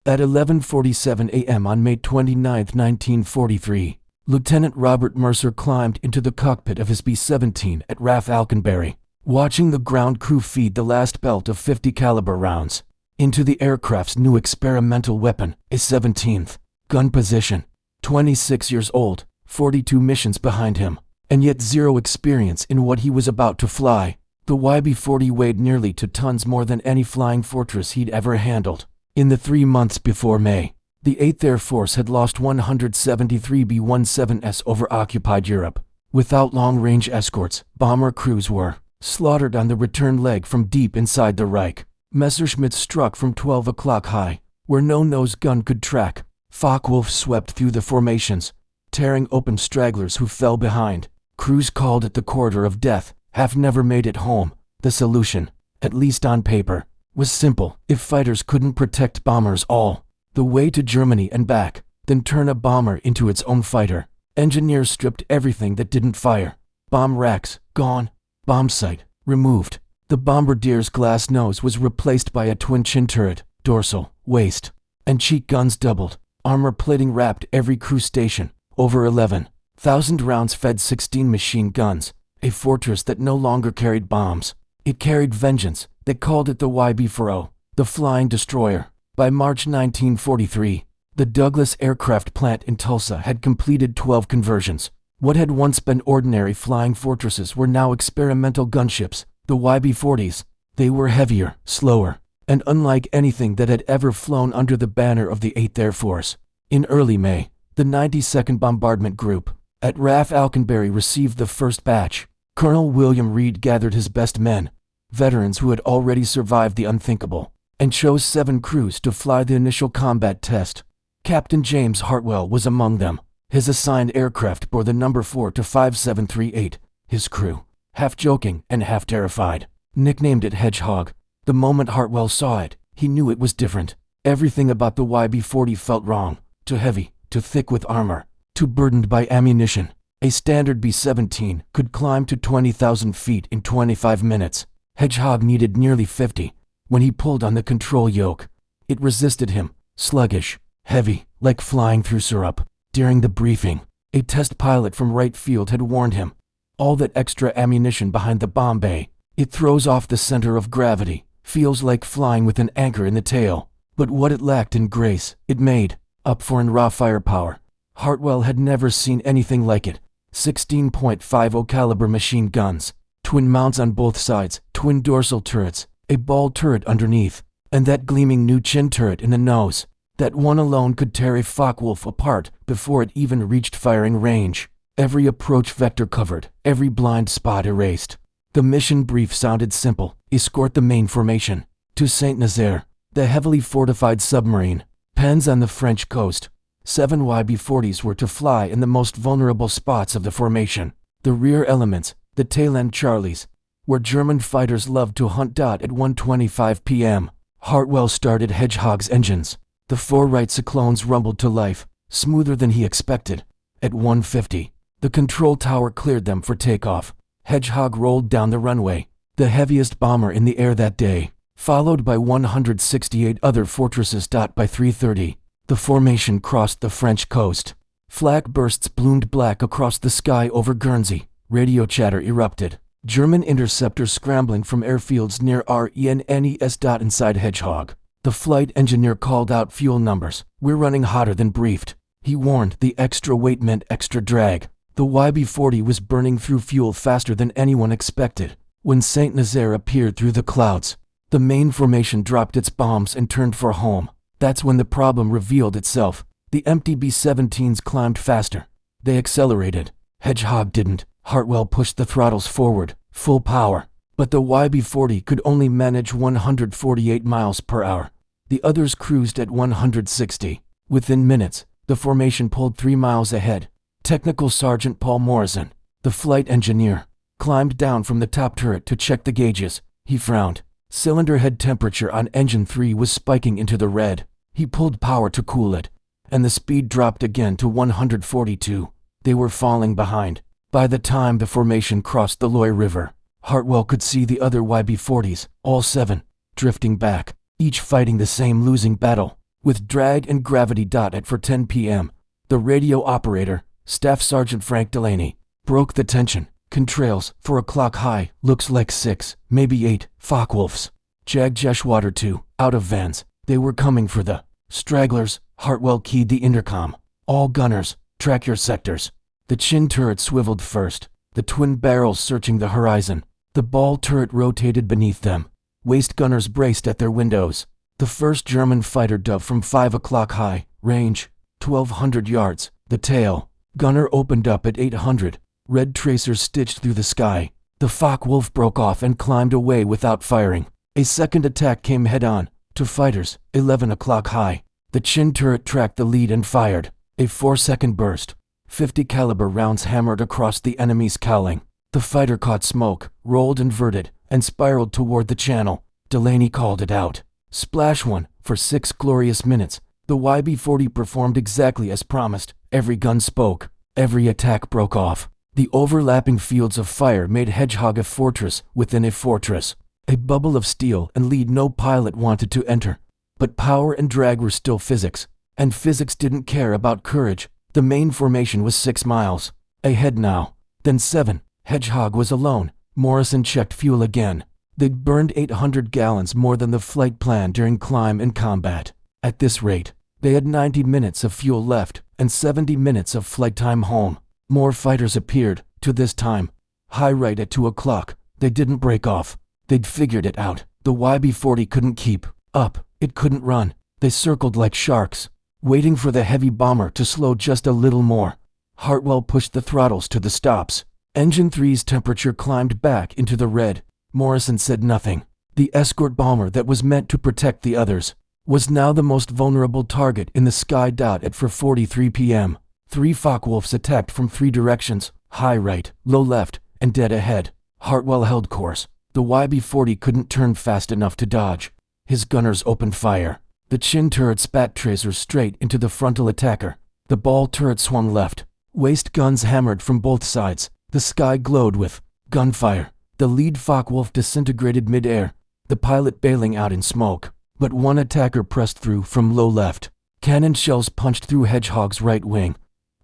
At 11:47 a.m. on May 29, 1943, Lieutenant Robert Mercer climbed into the cockpit of his B-17 at RAF Alconbury, watching the ground crew feed the last belt of 50 caliber rounds into the aircraft's new experimental weapon, a 17th gun position. 26 years old, 42 missions behind him, and yet zero experience in what he was about to fly. The YB-40 weighed nearly 2 tons more than any flying fortress he'd ever handled. In the 3 months before May, the 8th Air Force had lost 173 B-17s over occupied Europe. Without long-range escorts, bomber crews were slaughtered on the return leg from deep inside the Reich. Messerschmitts struck from 12 o'clock high, where no nose gun could track. Focke-Wulf swept through the formations, tearing open stragglers who fell behind. Crews called it the corridor of death have never made it home. The solution, at least on paper, was simple. If fighters couldn't protect bombers all the way to Germany and back, then turn a bomber into its own fighter. Engineers stripped everything that didn't fire. Bomb racks, gone. Bomb sight, removed. The bombardier's glass nose was replaced by a twin chin turret, dorsal, waist, and cheek guns doubled. Armor plating wrapped every crew station. Over 11,000 rounds fed 16 machine guns, a fortress that no longer carried bombs. It carried vengeance. They called it the YB-40, the Flying Destroyer. By March 1943, the Douglas aircraft plant in Tulsa had completed 12 conversions. What had once been ordinary flying fortresses were now experimental gunships, the YB-40s. They were heavier, slower, and unlike anything that had ever flown under the banner of the 8th Air Force. In early May, the 92nd Bombardment Group at RAF Alconbury received the first batch. Colonel William Reed gathered his best men, veterans who had already survived the unthinkable, and chose 7 crews to fly the initial combat test. Captain James Hartwell was among them. His assigned aircraft bore the number 4 to 5738. His crew, half joking and half terrified, nicknamed it Hedgehog. The moment Hartwell saw it, he knew it was different. Everything about the YB-40 felt wrong. Too heavy, too thick with armor, too burdened by ammunition. A standard B-17 could climb to 20,000 feet in 25 minutes. Hedgehog needed nearly 50. When he pulled on the control yoke, it resisted him, sluggish, heavy, like flying through syrup. During the briefing, a test pilot from Wright Field had warned him, all that extra ammunition behind the bomb bay, it throws off the center of gravity, feels like flying with an anchor in the tail. But what it lacked in grace, it made up for in raw firepower. Hartwell had never seen anything like it. 16.50 caliber machine guns, twin mounts on both sides, twin dorsal turrets, a ball turret underneath, and that gleaming new chin turret in the nose. That one alone could tear a Focke-Wulf apart before it even reached firing range. Every approach vector covered, every blind spot erased. The mission brief sounded simple: escort the main formation to Saint-Nazaire, the heavily fortified submarine pens on the French coast. 7 YB-40s were to fly in the most vulnerable spots of the formation, the rear elements, the tail-end Charlies, where German fighters loved to hunt. At 1:25 p.m., Hartwell started Hedgehog's engines. The 4 Wright Cyclones rumbled to life, smoother than he expected. At 1:50, the control tower cleared them for takeoff. Hedgehog rolled down the runway, the heaviest bomber in the air that day, followed by 168 other fortresses. By 3:30, the formation crossed the French coast. Flak bursts bloomed black across the sky over Guernsey. Radio chatter erupted. German interceptors scrambling from airfields near Rennes. Inside Hedgehog, the flight engineer called out fuel numbers. "We're running hotter than briefed," he warned. The extra weight meant extra drag. The YB-40 was burning through fuel faster than anyone expected. When Saint-Nazaire appeared through the clouds, the main formation dropped its bombs and turned for home. That's when the problem revealed itself. The empty B-17s climbed faster. They accelerated. Hedgehog didn't. Hartwell pushed the throttles forward, full power, but the YB-40 could only manage 148 miles per hour. The others cruised at 160. Within minutes, the formation pulled 3 miles ahead. Technical Sergeant Paul Morrison, the flight engineer, climbed down from the top turret to check the gauges. He frowned. Cylinder head temperature on engine 3 was spiking into the red. He pulled power to cool it, and the speed dropped again to 142. They were falling behind. By the time the formation crossed the Loire River, Hartwell could see the other YB-40s, all 7, drifting back, each fighting the same losing battle. with drag and gravity. At 4:10 p.m., the radio operator, Staff Sergeant Frank Delaney, broke the tension. Contrails, 4 o'clock high, looks like 6, maybe 8, Focke-Wulfs. Jagdgeschwader 2, out of Vans. They were coming for the stragglers. Hartwell keyed the intercom. All gunners, track your sectors. The chin turret swiveled first, the twin barrels searching the horizon. The ball turret rotated beneath them. Waist gunners braced at their windows. The first German fighter dove from 5 o'clock high, range, 1,200 yards. The tail gunner opened up at 800. Red tracers stitched through the sky. The Focke-Wulf broke off and climbed away without firing. A second attack came head-on, to fighters, 11 o'clock high. The chin turret tracked the lead and fired. A 4-second burst. 50 caliber rounds hammered across the enemy's cowling. The fighter caught smoke, rolled inverted, and spiraled toward the channel. Delaney called it out. Splash 1. For 6 glorious minutes, the YB-40 performed exactly as promised. Every gun spoke. Every attack broke off. The overlapping fields of fire made Hedgehog a fortress within a fortress. A bubble of steel and lead no pilot wanted to enter. But power and drag were still physics, and physics didn't care about courage. The main formation was 6 miles. Ahead now. Then 7. Hedgehog was alone. Morrison checked fuel again. They'd burned 800 gallons more than the flight plan during climb and combat. At this rate, they had 90 minutes of fuel left and 70 minutes of flight time home. More fighters appeared, to this time. High right at 2 o'clock. They didn't break off. They'd figured it out. The YB-40 couldn't keep up. It couldn't run. They circled like sharks, waiting for the heavy bomber to slow just a little more. Hartwell pushed the throttles to the stops. Engine 3's temperature climbed back into the red. Morrison said nothing. The escort bomber that was meant to protect the others was now the most vulnerable target in the sky. At 4:43 p.m., 3 Focke-Wulfs attacked from 3 directions, high right, low left, and dead ahead. Hartwell held course. The YB-40 couldn't turn fast enough to dodge. His gunners opened fire. The chin turret spat tracers straight into the frontal attacker. The ball turret swung left. Waist guns hammered from both sides. The sky glowed with gunfire. The lead Focke-Wulf disintegrated mid-air, the pilot bailing out in smoke. But one attacker pressed through from low left. Cannon shells punched through Hedgehog's right wing.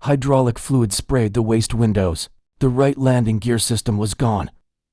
Hydraulic fluid sprayed the waist windows. The right landing gear system was gone.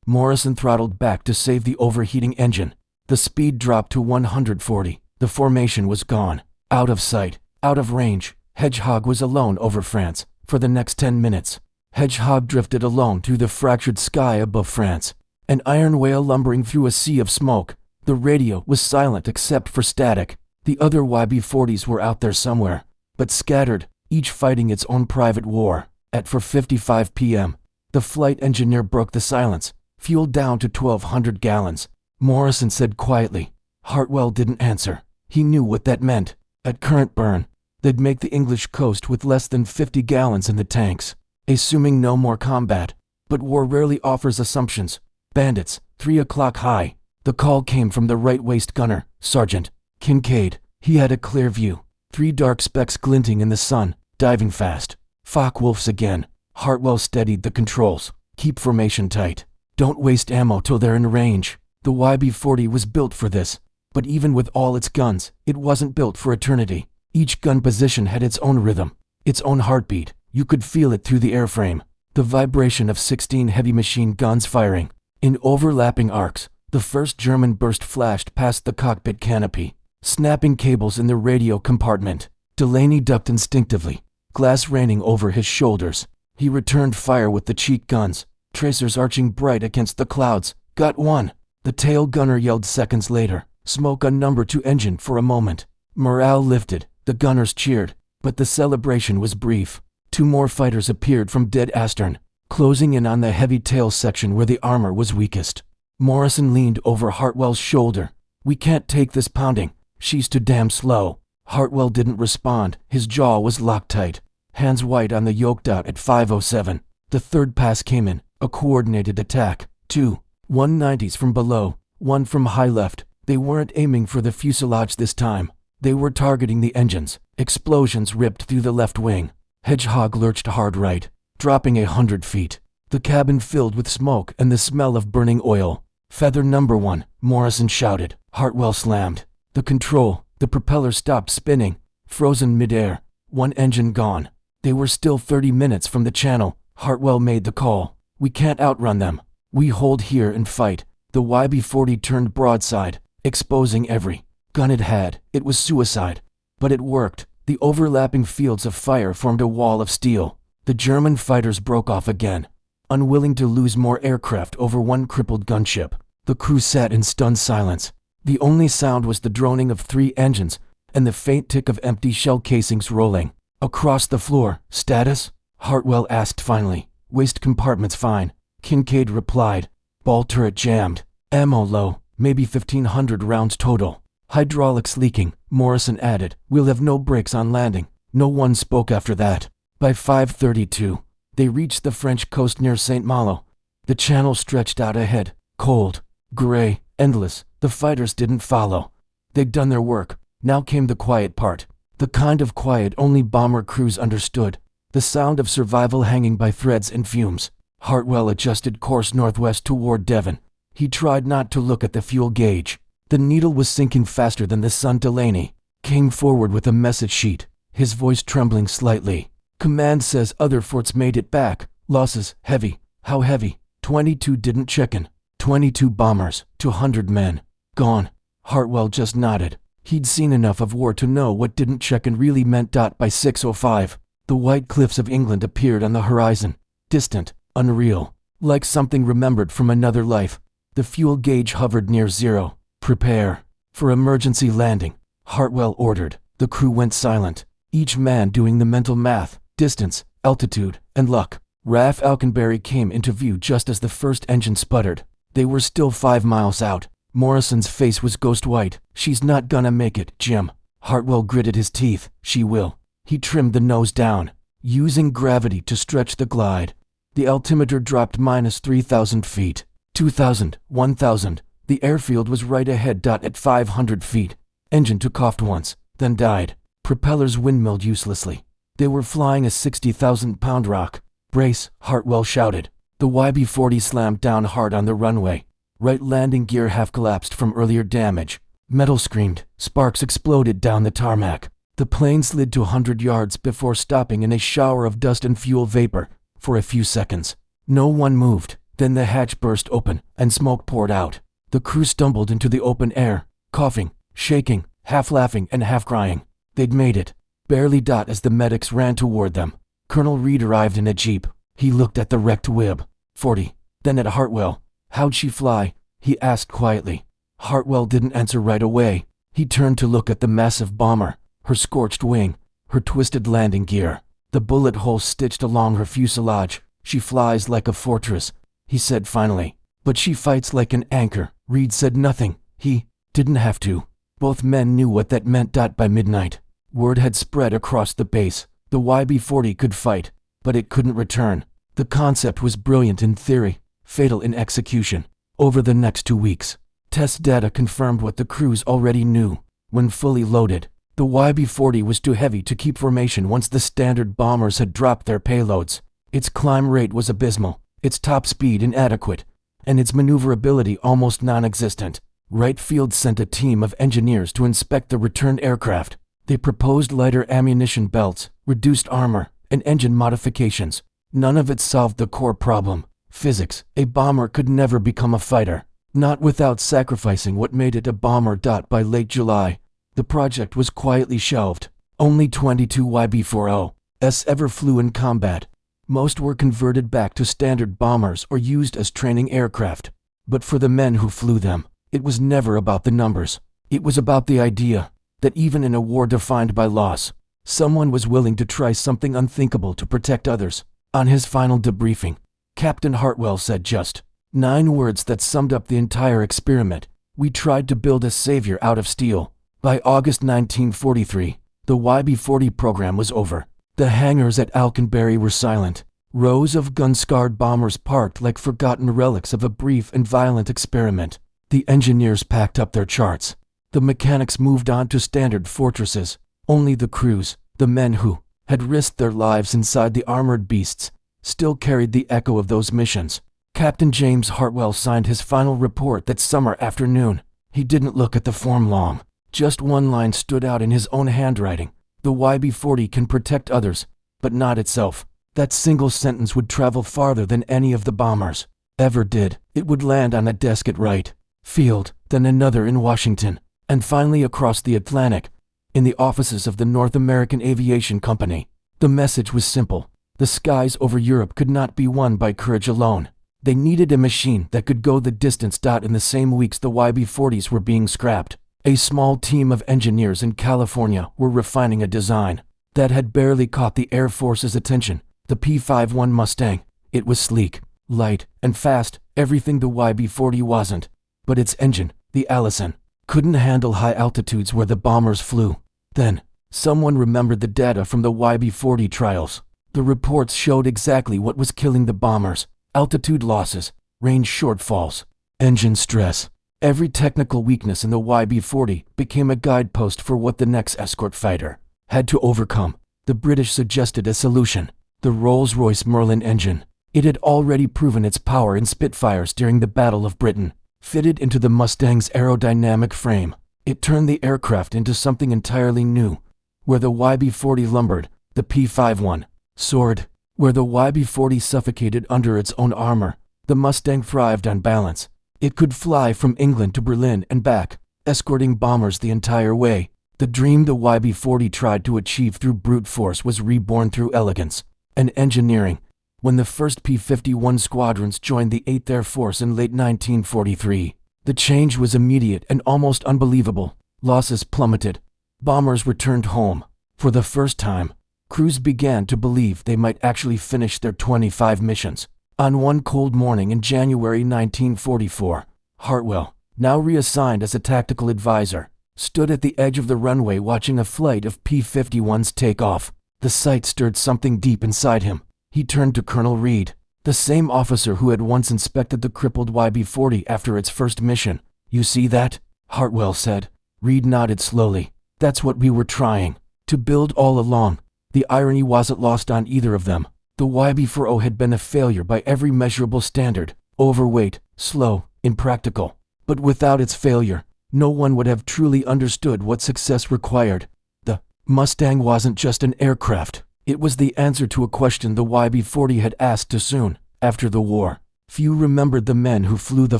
Morrison throttled back to save the overheating engine. The speed dropped to 140. The formation was gone. Out of sight, out of range. Hedgehog was alone over France for the next 10 minutes. Hedgehog drifted alone through the fractured sky above France. An iron whale lumbering through a sea of smoke. The radio was silent except for static. The other YB-40s were out there somewhere, but scattered, each fighting its own private war. At 4:55 p.m., the flight engineer broke the silence. Fuel down to 1,200 gallons. Morrison said quietly. Hartwell didn't answer. He knew what that meant. At current burn, they'd make the English coast with less than 50 gallons in the tanks, assuming no more combat. But war rarely offers assumptions. Bandits, 3 o'clock high. The call came from the right waist gunner, Sergeant Kincaid. He had a clear view. 3 dark specks glinting in the sun, diving fast. Focke-Wulfs again. Hartwell steadied the controls. Keep formation tight. Don't waste ammo till they're in range. The YB-40 was built for this. But even with all its guns, it wasn't built for eternity. Each gun position had its own rhythm, its own heartbeat. You could feel it through the airframe. The vibration of 16 heavy machine guns firing. In overlapping arcs, the first German burst flashed past the cockpit canopy, snapping cables in the radio compartment. Delaney ducked instinctively, glass raining over his shoulders. He returned fire with the cheek guns, tracers arching bright against the clouds. Got one. The tail gunner yelled seconds later. Smoke on number 2 engine for a moment. Morale lifted. The gunners cheered, but the celebration was brief. 2 more fighters appeared from dead astern, closing in on the heavy tail section where the armor was weakest. Morrison leaned over Hartwell's shoulder. We can't take this pounding. She's too damn slow. Hartwell didn't respond. His jaw was locked tight. Hands white on the yoke. At 5:07, the third pass came in. A coordinated attack. 2 190s from below, 1 from high left. They weren't aiming for the fuselage this time. They were targeting the engines. Explosions ripped through the left wing. Hedgehog lurched hard right, dropping 100 feet. The cabin filled with smoke and the smell of burning oil. Feather number 1, Morrison shouted. Hartwell slammed. The control, The propeller stopped spinning, frozen midair, one engine gone. They were still 30 minutes from the channel. Hartwell made the call. We can't outrun them. We hold here and fight. The YB-40 turned broadside, exposing every gun it had. It was suicide. But it worked. The overlapping fields of fire formed a wall of steel. The German fighters broke off again, unwilling to lose more aircraft over one crippled gunship. The crew sat in stunned silence. The only sound was the droning of 3 engines and the faint tick of empty shell casings rolling. Across the floor, status? Hartwell asked finally. Waste compartments fine. Kincaid replied. Ball turret jammed. Ammo low, maybe 1,500 rounds total. Hydraulics leaking, Morrison added. We'll have no brakes on landing. No one spoke after that. By 5:32, they reached the French coast near St. Malo. The channel stretched out ahead, cold, gray, endless. The fighters didn't follow. They'd done their work. Now came the quiet part. The kind of quiet only bomber crews understood. The sound of survival hanging by threads and fumes. Hartwell adjusted course northwest toward Devon. He tried not to look at the fuel gauge. The needle was sinking faster than the sun. Delaney came forward with a message sheet, his voice trembling slightly. Command says other forts made it back. Losses, heavy. How heavy? 22 didn't check in. 22 bombers, 200 men. Gone. Hartwell just nodded. He'd seen enough of war to know what didn't check in really meant. By 6:05, the white cliffs of England appeared on the horizon. Distant, unreal, like something remembered from another life. The fuel gauge hovered near zero. Prepare for emergency landing, Hartwell ordered. The crew went silent, each man doing the mental math, distance, altitude, and luck. RAF Alconbury came into view just as the first engine sputtered. They were still 5 miles out. Morrison's face was ghost white. She's not gonna make it, Jim. Hartwell gritted his teeth. She will. He trimmed the nose down, using gravity to stretch the glide. The altimeter dropped -3,000 feet. 2,000, 1,000. The airfield was right ahead. At 500 feet. Engine took off once, then died. Propellers windmilled uselessly. They were flying a 60,000-pound rock. Brace, Hartwell shouted. The YB-40 slammed down hard on the runway. Right landing gear half collapsed from earlier damage. Metal screamed. Sparks exploded down the tarmac. The plane slid to 100 yards before stopping in a shower of dust and fuel vapor. For a few seconds, no one moved. Then the hatch burst open, and smoke poured out. The crew stumbled into the open air, coughing, shaking, half laughing and half crying. They'd made it. Barely. As the medics ran toward them, Colonel Reed arrived in a jeep. He looked at the wrecked WIB-40, then at Hartwell. How'd she fly? He asked quietly. Hartwell didn't answer right away. He turned to look at the massive bomber, her scorched wing, her twisted landing gear, the bullet holes stitched along her fuselage. She flies like a fortress, he said finally. But she fights like an anchor. Reed said nothing. He didn't have to. Both men knew what that meant. By midnight, word had spread across the base. The YB-40 could fight, but it couldn't return. The concept was brilliant in theory, fatal in execution. Over the next 2 weeks, test data confirmed what the crews already knew. When fully loaded, the YB-40 was too heavy to keep formation once the Standard bombers had dropped their payloads. Its climb rate was abysmal, its top speed inadequate, and its maneuverability almost non-existent. Wright Field sent a team of engineers to inspect the returned aircraft. They proposed lighter ammunition belts, reduced armor, and engine modifications. None of it solved the core problem. Physics. A bomber could never become a fighter, not without sacrificing what made it a bomber. By late July, the project was quietly shelved. Only 22 YB-40s ever flew in combat. Most were converted back to Standard bombers or used as training aircraft. But for the men who flew them, it was never about the numbers. It was about the idea that even in a war defined by loss, someone was willing to try something unthinkable to protect others. On his final debriefing, Captain Hartwell said just 9 words that summed up the entire experiment. We tried to build a savior out of steel. By August 1943, the YB-40 program was over. The hangars at Alconbury were silent. Rows of gun-scarred bombers parked like forgotten relics of a brief and violent experiment. The engineers packed up their charts. The mechanics moved on to Standard fortresses. Only the crews, the men who had risked their lives inside the armored beasts, still carried the echo of those missions. Captain James Hartwell signed his final report that summer afternoon. He didn't look at the form long. Just one line stood out in his own handwriting. The YB-40 can protect others, but not itself. That single sentence would travel farther than any of the bombers ever did. It would land on a desk at Wright Field, then another in Washington, and finally across the Atlantic, in the offices of the North American Aviation Company. The message was simple. The skies over Europe could not be won by courage alone. They needed a machine that could go the distance. In the same weeks the YB-40s were being scrapped, a small team of engineers in California were refining a design that had barely caught the Air Force's attention, the P-51 Mustang. It was sleek, light, and fast, everything the YB-40 wasn't. But its engine, the Allison, couldn't handle high altitudes where the bombers flew. Then, someone remembered the data from the YB-40 trials. The reports showed exactly what was killing the bombers: altitude losses, range shortfalls, engine stress. Every technical weakness in the YB-40 became a guidepost for what the next escort fighter had to overcome. The British suggested a solution: the Rolls-Royce Merlin engine. It had already proven its power in Spitfires during the Battle of Britain. Fitted into the Mustang's aerodynamic frame, it turned the aircraft into something entirely new. Where the YB-40 lumbered, the P-51 soared. Where the YB-40 suffocated under its own armor, the Mustang thrived on balance. It could fly from England to Berlin and back, escorting bombers the entire way. The dream the YB-40 tried to achieve through brute force was reborn through elegance and engineering. When the first P-51 squadrons joined the 8th Air Force in late 1943, the change was immediate and almost unbelievable. Losses plummeted. Bombers returned home. For the first time, crews began to believe they might actually finish their 25 missions. On one cold morning in January 1944, Hartwell, now reassigned as a tactical advisor, stood at the edge of the runway watching a flight of P-51s take off. The sight stirred something deep inside him. He turned to Colonel Reed, the same officer who had once inspected the crippled YB-40 after its first mission. "You see that?" Hartwell said. Reed nodded slowly. "That's what we were trying to build all along." The irony wasn't lost on either of them. The YB-40 had been a failure by every measurable standard: overweight, slow, impractical. But without its failure, no one would have truly understood what success required. The Mustang wasn't just an aircraft. It was the answer to a question the YB-40 had asked too soon. After the war, few remembered the men who flew the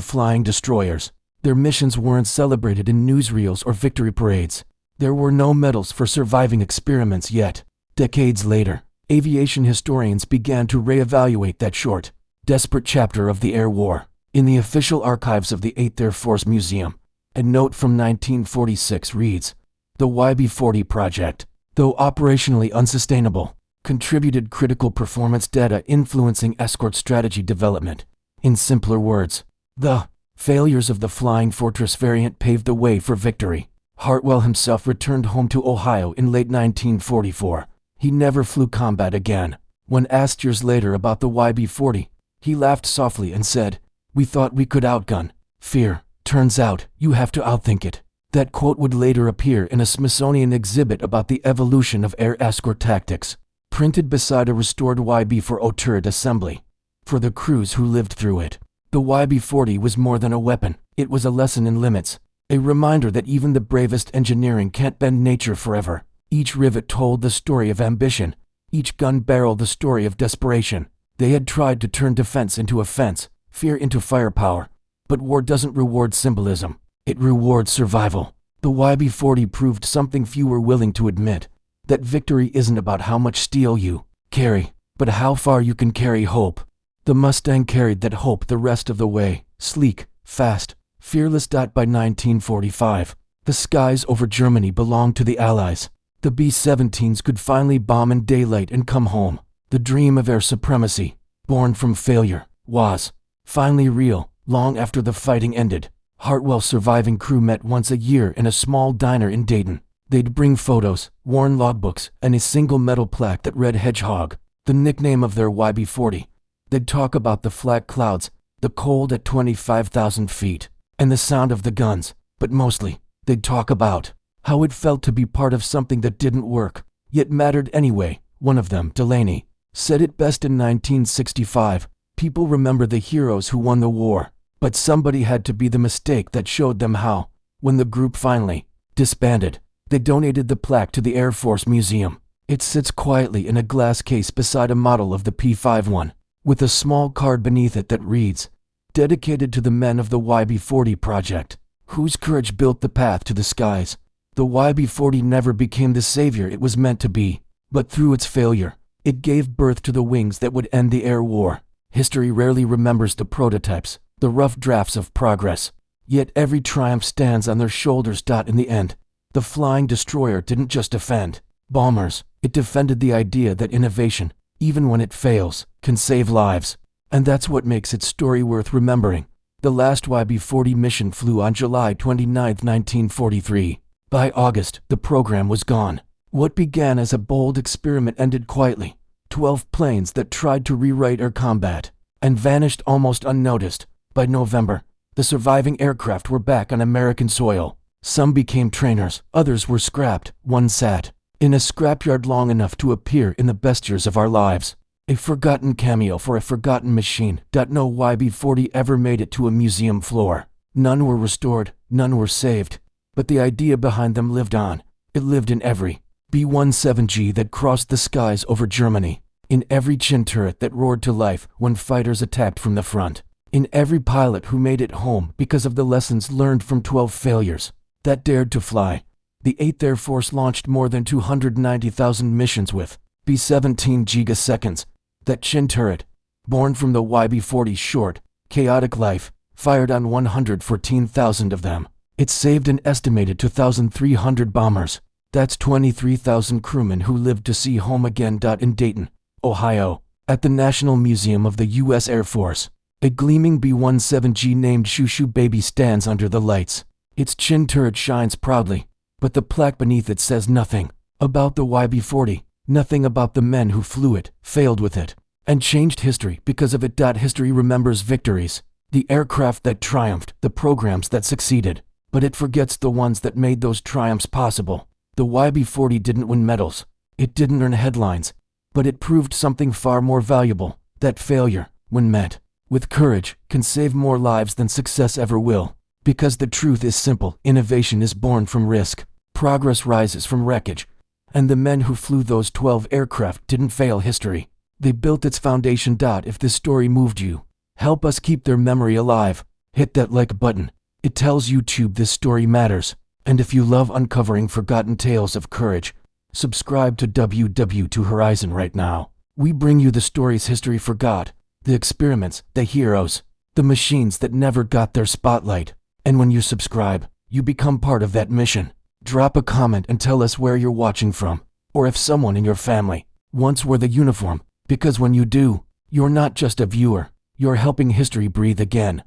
flying destroyers. Their missions weren't celebrated in newsreels or victory parades. There were no medals for surviving experiments yet. Decades later, aviation historians began to reevaluate that short, desperate chapter of the air war. In the official archives of the 8th Air Force Museum, a note from 1946 reads, "The YB-40 project, though operationally unsustainable, contributed critical performance data influencing escort strategy development." In simpler words, the failures of the Flying Fortress variant paved the way for victory. Hartwell himself returned home to Ohio in late 1944. He never flew combat again. When asked years later about the YB-40, he laughed softly and said, "We thought we could outgun fear. Turns out, you have to outthink it." That quote would later appear in a Smithsonian exhibit about the evolution of air escort tactics, printed beside a restored YB-40 turret assembly. For the crews who lived through it, the YB-40 was more than a weapon. It was a lesson in limits, a reminder that even the bravest engineering can't bend nature forever. Each rivet told the story of ambition, each gun barrel the story of desperation. They had tried to turn defense into offense, fear into firepower. But war doesn't reward symbolism. It rewards survival. The YB-40 proved something few were willing to admit: that victory isn't about how much steel you carry, but how far you can carry hope. The Mustang carried that hope the rest of the way, sleek, fast, fearless. By 1945, the skies over Germany belonged to the Allies. The B-17s could finally bomb in daylight and come home. The dream of air supremacy, born from failure, was finally real. Long after the fighting ended, Hartwell's surviving crew met once a year in a small diner in Dayton. They'd bring photos, worn logbooks, and a single metal plaque that read Hedgehog, the nickname of their YB-40. They'd talk about the flat clouds, the cold at 25,000 feet, and the sound of the guns, but mostly, they'd talk about how it felt to be part of something that didn't work, yet mattered anyway. One of them, Delaney, said it best in 1965, "People remember the heroes who won the war, but somebody had to be the mistake that showed them how." When the group finally disbanded. They donated the plaque to the Air Force Museum. It sits quietly in a glass case beside a model of the P-51, with a small card beneath it that reads, "Dedicated to the men of the YB-40 project, whose courage built the path to the skies." The YB-40 never became the savior it was meant to be, but through its failure, it gave birth to the wings that would end the air war. History rarely remembers the prototypes, the rough drafts of progress. Yet every triumph stands on their shoulders. In the end, the flying destroyer didn't just defend bombers, it defended the idea that innovation, even when it fails, can save lives. And that's what makes its story worth remembering. The last YB-40 mission flew on July 29, 1943. By August, the program was gone. What began as a bold experiment ended quietly. 12 planes that tried to rewrite air combat and vanished almost unnoticed. By November, the surviving aircraft were back on American soil. Some became trainers, others were scrapped. One sat in a scrapyard long enough to appear in the best years of our lives. A forgotten cameo for a forgotten machine. No YB-40 ever made it to a museum floor. None were restored, none were saved. But the idea behind them lived on. It lived in every B-17G that crossed the skies over Germany, in every chin turret that roared to life when fighters attacked from the front, in every pilot who made it home because of the lessons learned from 12 failures that dared to fly. The 8th Air Force launched more than 290,000 missions with B-17 gigaseconds. That chin turret, born from the YB-40's short, chaotic life, fired on 114,000 of them. It saved an estimated 2,300 bombers. That's 23,000 crewmen who lived to see home again. In Dayton, Ohio, at the National Museum of the U.S. Air Force, a gleaming B-17G named Shoo Shoo Baby stands under the lights. Its chin turret shines proudly, but the plaque beneath it says nothing about the YB-40, nothing about the men who flew it, failed with it, and changed history because of it. History remembers victories, the aircraft that triumphed, the programs that succeeded, but it forgets the ones that made those triumphs possible. The YB-40 didn't win medals, it didn't earn headlines, but it proved something far more valuable, that failure, when met with courage, can save more lives than success ever will. Because the truth is simple, innovation is born from risk, progress rises from wreckage, and the men who flew those 12 aircraft didn't fail history. They built its foundation. If this story moved you, help us keep their memory alive. Hit that like button. It tells YouTube this story matters. And if you love uncovering forgotten tales of courage, subscribe to WWII Horizon right now. We bring you the stories history forgot, the experiments, the heroes, the machines that never got their spotlight. And when you subscribe, you become part of that mission. Drop a comment and tell us where you're watching from, or if someone in your family once wore the uniform, because when you do, you're not just a viewer, you're helping history breathe again.